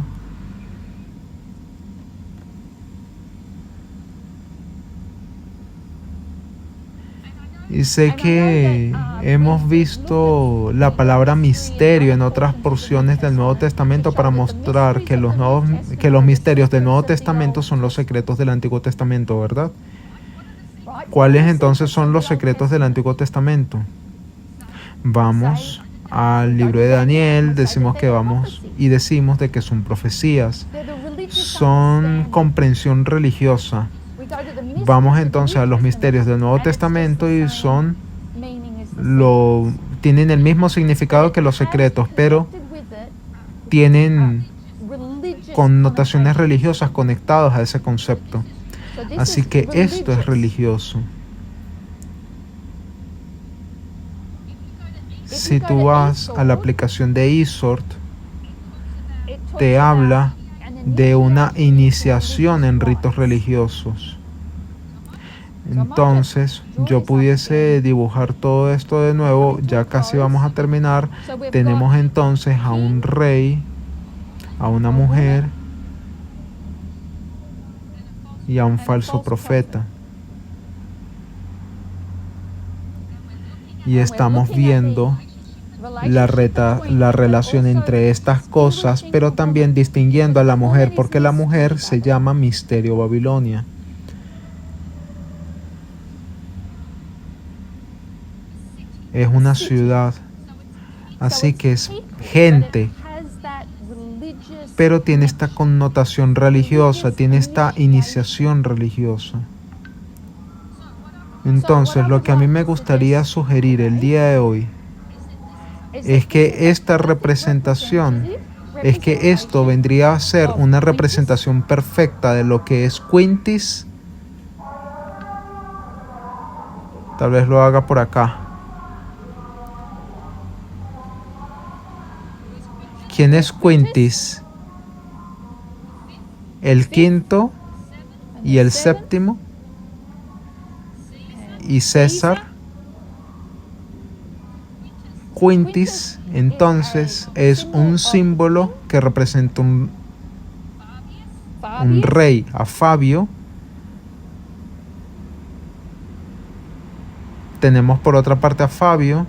Y sé que hemos visto la palabra misterio en otras porciones del Nuevo Testamento para mostrar que los misterios del Nuevo Testamento son los secretos del Antiguo Testamento, ¿verdad? ¿Cuáles entonces son los secretos del Antiguo Testamento? Vamos al libro de Daniel, decimos de que son profecías, son comprensión religiosa. Vamos entonces a los misterios del Nuevo Testamento y tienen el mismo significado que los secretos, pero tienen connotaciones religiosas conectadas a ese concepto. Así que esto es religioso. Si tú vas a la aplicación de eSword, te habla de una iniciación en ritos religiosos. Entonces, yo pudiese dibujar todo esto de nuevo, ya casi vamos a terminar. Tenemos entonces a un rey, a una mujer y a un falso profeta. Y estamos viendo la relación entre estas cosas, pero también distinguiendo a la mujer, porque la mujer se llama Misterio Babilonia. Es una ciudad, así que es gente, pero tiene esta connotación religiosa, tiene esta iniciación religiosa. Entonces, lo que a mí me gustaría sugerir el día de hoy es que esta representación es que esto vendría a ser una representación perfecta de lo que es Quintus. Tal vez lo haga por acá. ¿Quién es Quintus? El quinto y el séptimo. Y César. Quintus, entonces, es un símbolo que representa un rey, a Fabio. Tenemos por otra parte a Fabio,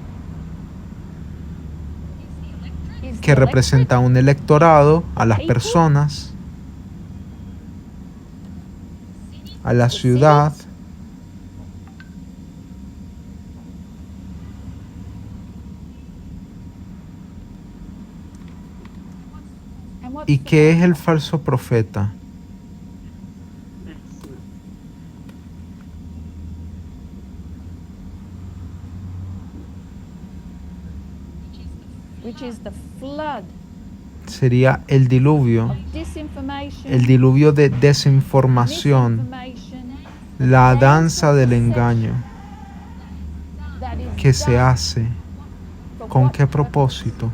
que representa un electorado, a las personas, a la ciudad. ¿Y qué es el falso profeta? Sería el diluvio de desinformación, la danza del engaño que se hace. ¿Con qué propósito?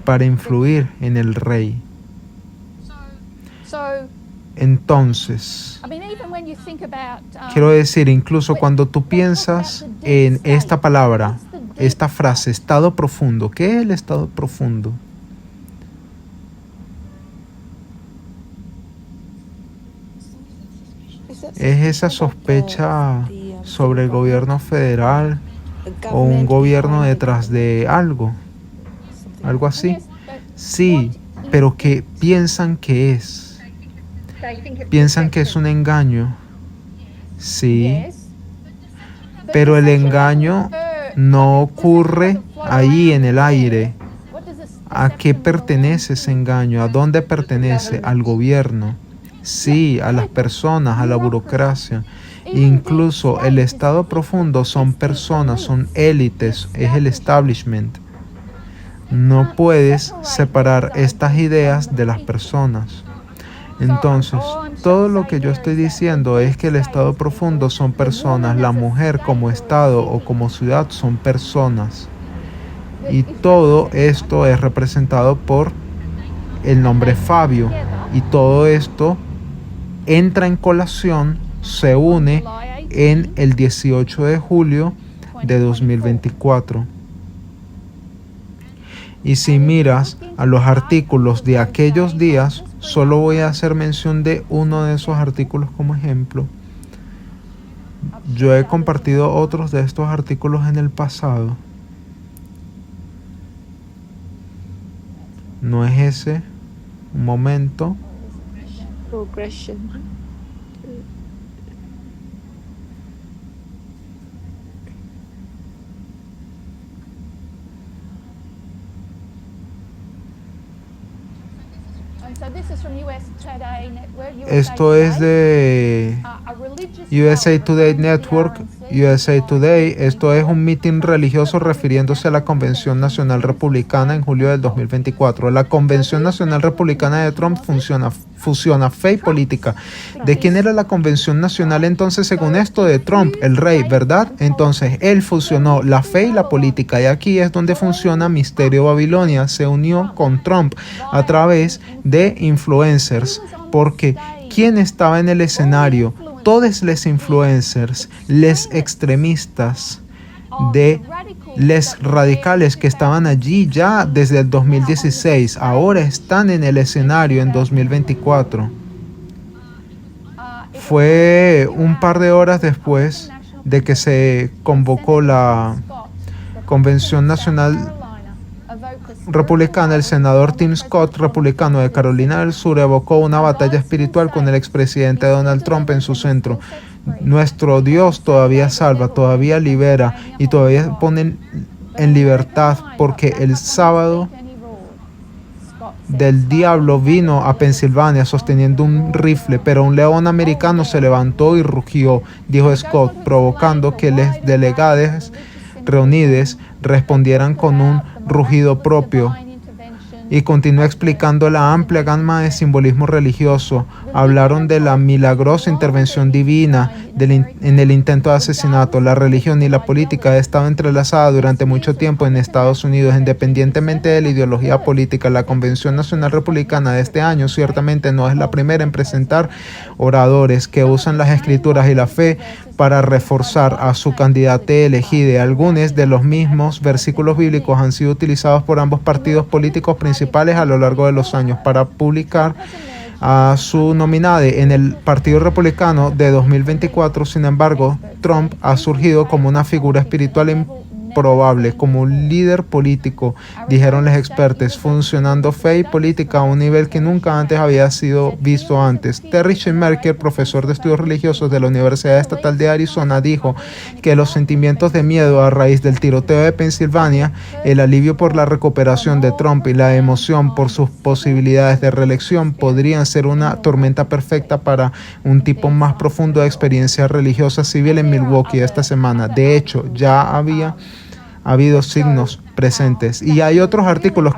Para influir en el rey. Entonces, quiero decir, incluso cuando tú piensas en esta palabra, esta frase, estado profundo, ¿qué es el estado profundo? ¿Es esa sospecha sobre el gobierno federal o un gobierno detrás de algo? ¿Algo así? Sí, pero que piensan que es. Piensan que es un engaño. Sí. Pero el engaño no ocurre ahí en el aire. ¿A qué pertenece ese engaño? ¿A dónde pertenece? Al gobierno. Sí, a las personas, a la burocracia. Incluso el estado profundo son personas, son élites, es el establishment. No puedes separar estas ideas de las personas. Entonces, todo lo que yo estoy diciendo es que el estado profundo son personas, la mujer como estado o como ciudad son personas. Y todo esto es representado por el nombre Fabio. Y todo esto entra en colación, se une en el 18 de julio de 2024. Y si miras a los artículos de aquellos días, solo voy a hacer mención de uno de esos artículos como ejemplo. Yo he compartido otros de estos artículos en el pasado. ¿No es ese? Un momento. Progression. Esto es de USA Today Network, USA Today. Esto es un mitin religioso refiriéndose a la Convención Nacional Republicana en julio del 2024. La Convención Nacional Republicana de Trump fusiona fe y política. ¿De quién era la Convención Nacional entonces según esto? De Trump, el rey, ¿verdad? Entonces él fusionó la fe y la política. Y aquí es donde funciona Misterio Babilonia. Se unió con Trump a través de influencers. Porque ¿quién estaba en el escenario? Todos los influencers, los extremistas, los radicales que estaban allí ya desde el 2016, ahora están en el escenario en 2024. Fue un par de horas después de que se convocó la Convención Nacional Republicana, el senador Tim Scott, republicano de Carolina del Sur, evocó una batalla espiritual con el expresidente Donald Trump en su centro. Nuestro Dios todavía salva, todavía libera y todavía pone en libertad, porque el sábado del diablo vino a Pensilvania sosteniendo un rifle, pero un león americano se levantó y rugió, dijo Scott, provocando que los delegados reunidas respondieran con un rugido propio. Y continúa explicando la amplia gama de simbolismo religioso. Hablaron de la milagrosa intervención divina en el intento de asesinato. La religión y la política han estado entrelazadas durante mucho tiempo en Estados Unidos, independientemente de la ideología política. La Convención Nacional Republicana de este año ciertamente no es la primera en presentar oradores que usan las escrituras y la fe para reforzar a su candidato elegido. Algunos de los mismos versículos bíblicos han sido utilizados por ambos partidos políticos principales a lo largo de los años para publicar a su nominado en el Partido Republicano de 2024. Sin embargo, Trump ha surgido como una figura espiritual improbable, como un líder político, dijeron los expertos, funcionando fe y política a un nivel que nunca antes había sido visto antes. Terry Schmerker, profesor de estudios religiosos de la Universidad Estatal de Arizona, dijo que los sentimientos de miedo a raíz del tiroteo de Pensilvania, el alivio por la recuperación de Trump y la emoción por sus posibilidades de reelección podrían ser una tormenta perfecta para un tipo más profundo de experiencia religiosa civil en Milwaukee esta semana. De hecho, ya ha habido signos presentes. Y hay otros artículos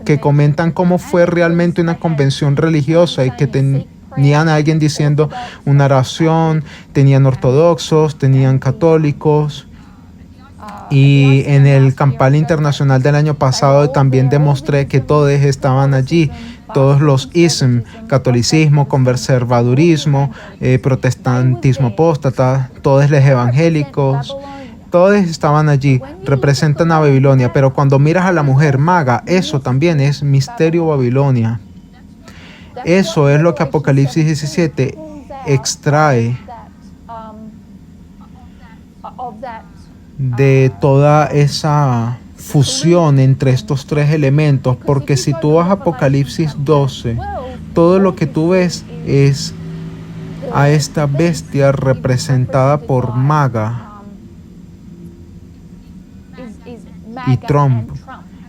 que comentan cómo fue realmente una convención religiosa y que tenían a alguien diciendo una oración, tenían ortodoxos, tenían católicos. Y en el Campal Internacional del año pasado también demostré que todos estaban allí. Todos los ism, catolicismo, conservadurismo, protestantismo apóstata, todos los evangélicos, todos estaban allí, representan a Babilonia, pero cuando miras a la mujer maga, eso también es misterio Babilonia. Eso es lo que Apocalipsis 17 extrae de toda esa fusión entre estos tres elementos, porque si tú vas a Apocalipsis 12, todo lo que tú ves es a esta bestia representada por Maga y Trump.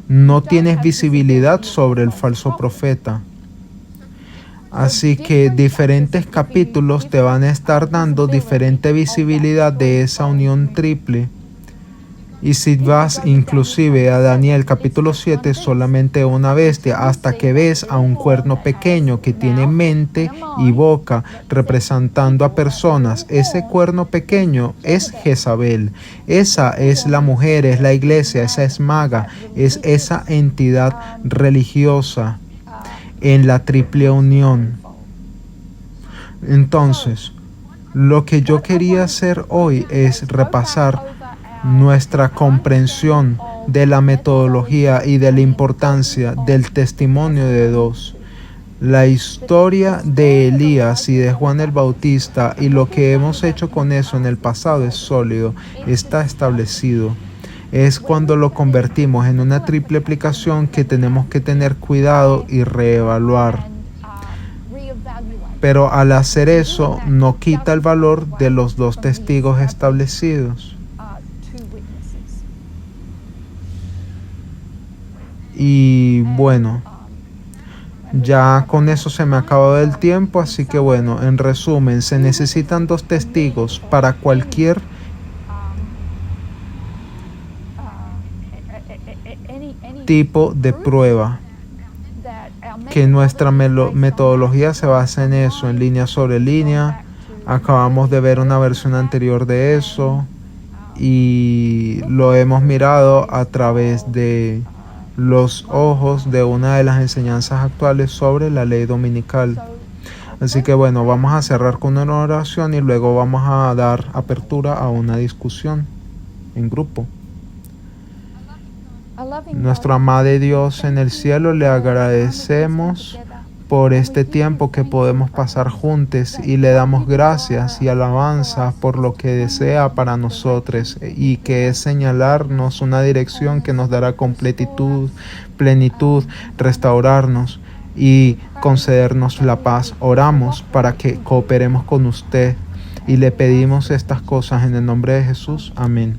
No tienes visibilidad sobre el falso profeta. Así que diferentes capítulos te van a estar dando diferente visibilidad de esa unión triple. Y si vas inclusive a Daniel capítulo 7, solamente una bestia, hasta que ves a un cuerno pequeño que tiene mente y boca representando a personas. Ese cuerno pequeño es Jezabel. Esa es la mujer, es la iglesia, esa es Maga, es esa entidad religiosa en la triple unión. Entonces, lo que yo quería hacer hoy es repasar nuestra comprensión de la metodología y de la importancia del testimonio de dos. La historia de Elías y de Juan el Bautista y lo que hemos hecho con eso en el pasado es sólido, está establecido. Es cuando lo convertimos en una triple aplicación que tenemos que tener cuidado y reevaluar. Pero al hacer eso no quita el valor de los dos testigos establecidos. Y bueno, ya con eso se me ha acabado el tiempo, así que bueno, en resumen, se necesitan dos testigos para cualquier tipo de prueba. Que nuestra metodología se basa en eso, en línea sobre línea. Acabamos de ver una versión anterior de eso y lo hemos mirado a través de los ojos de una de las enseñanzas actuales sobre la ley dominical. Así que bueno, vamos a cerrar con una oración y luego vamos a dar apertura a una discusión en grupo. Nuestro amado Dios en el cielo, le agradecemos por este tiempo que podemos pasar juntos y le damos gracias y alabanza por lo que desea para nosotros y que es señalarnos una dirección que nos dará completitud, plenitud, restaurarnos y concedernos la paz. Oramos para que cooperemos con usted y le pedimos estas cosas en el nombre de Jesús. Amén.